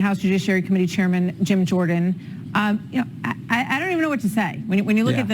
House Judiciary Committee Chairman Jim Jordan. I don't even know what to say. When you look at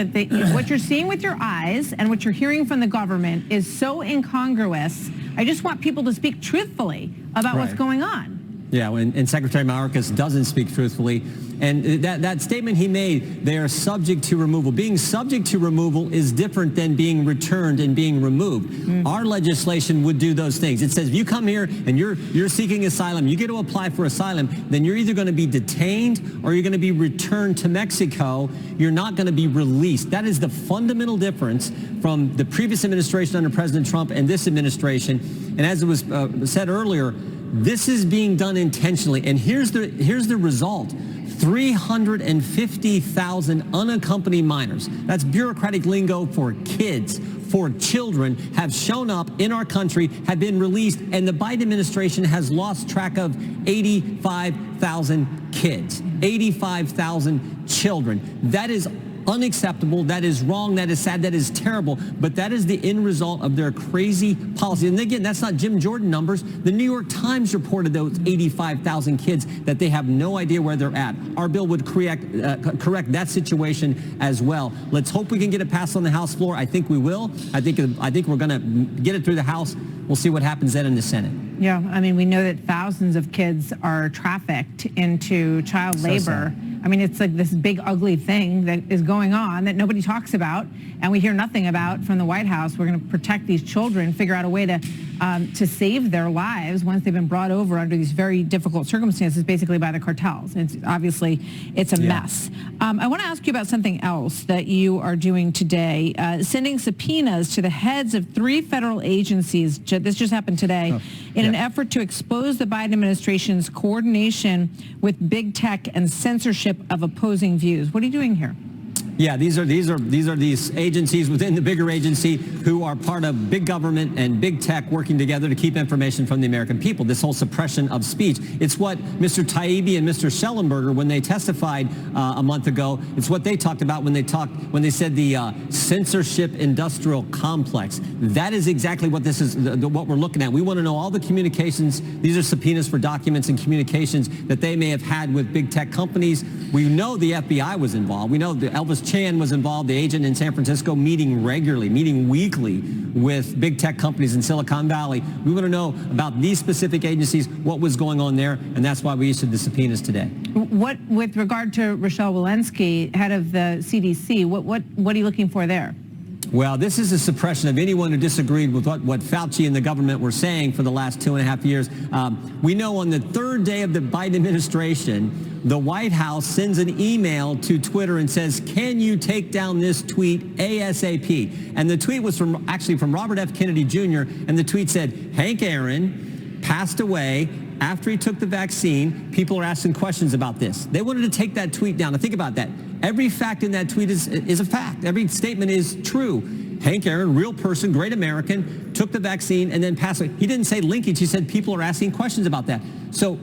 what you're seeing with your eyes and what you're hearing from the government is so incongruous. I just want people to speak truthfully about what's going on. Yeah, and Secretary Mayorkas doesn't speak truthfully. And that statement he made, they are subject to removal. Being subject to removal is different than being returned and being removed. Our legislation would do those things. It says if you come here and you're seeking asylum, you get to apply for asylum, then you're either going to be detained or you're going to be returned to Mexico. You're not going to be released. That is the fundamental difference from the previous administration under President Trump and this administration. And as it was said earlier, this is being done intentionally. And here's the result. 350,000 unaccompanied minors, that's bureaucratic lingo for kids, for children, have shown up in our country, have been released, and the Biden administration has lost track of 85,000 kids, 85,000 children. That is unacceptable. That is wrong. That is sad. That is terrible. But that is the end result of their crazy policy. And again, that's not Jim Jordan numbers. The New York Times reported those 85,000 kids that they have no idea where they're at. Our bill would correct that situation as well. Let's hope we can get it passed on the House floor. I think we will. I think we're going to get it through the House. We'll see what happens then in the Senate. Yeah, I mean, we know that thousands of kids are trafficked into child labor. Sad. I mean, it's like this big, ugly thing that is going on that nobody talks about and we hear nothing about from the White House. We're going to protect these children, figure out a way to save their lives once they've been brought over under these very difficult circumstances, basically by the cartels. It's obviously, it's a mess. I want to ask you about something else that you are doing today, sending subpoenas to the heads of 3 federal agencies. This just happened today in an effort to expose the Biden administration's coordination with big tech and censorship of opposing views. What are you doing here? Yeah, these are these agencies within the bigger agency who are part of big government and big tech working together to keep information from the American people. This whole suppression of speech. It's what Mr. Taibbi and Mr. Schellenberger, when they testified a month ago, it's what they talked about when they said the censorship industrial complex. That is exactly what this is, what we're looking at. We want to know all the communications. These are subpoenas for documents and communications that they may have had with big tech companies. We know the FBI was involved. We know that Elvis Chan was involved, the agent in San Francisco, meeting regularly, meeting weekly with big tech companies in Silicon Valley. We want to know about these specific agencies, what was going on there, and that's why we issued the subpoenas today. What, with regard to Rochelle Walensky, head of the CDC, what are you looking for there? Well, this is a suppression of anyone who disagreed with what Fauci and the government were saying for the last 2.5 years. We know on the 3rd day of the Biden administration, the White House sends an email to Twitter and says, can you take down this tweet ASAP? And the tweet was actually from Robert F. Kennedy Jr., and the tweet said, Hank Aaron passed away after he took the vaccine. People are asking questions about this. They wanted to take that tweet down. Now think about that. Every fact in that tweet is a fact. Every statement is true. Hank Aaron, real person, great American, took the vaccine and then passed away. He didn't say linkage. He said people are asking questions about that.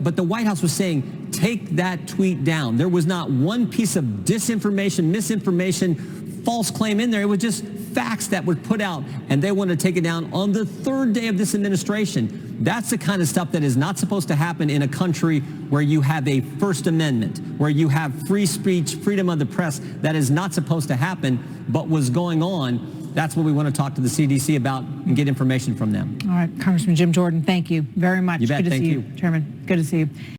But the White House was saying, take that tweet down. There was not one piece of disinformation, misinformation, false claim in there. It was just facts that were put out, and they wanted to take it down on the 3rd day of this administration. That's the kind of stuff that is not supposed to happen in a country where you have a First Amendment, where you have free speech, freedom of the press. That is not supposed to happen, but was going on. That's what we want to talk to the CDC about and get information from them. All right, Congressman Jim Jordan, thank you very much. You bet. Good to Thank see you, Chairman. Good to see you.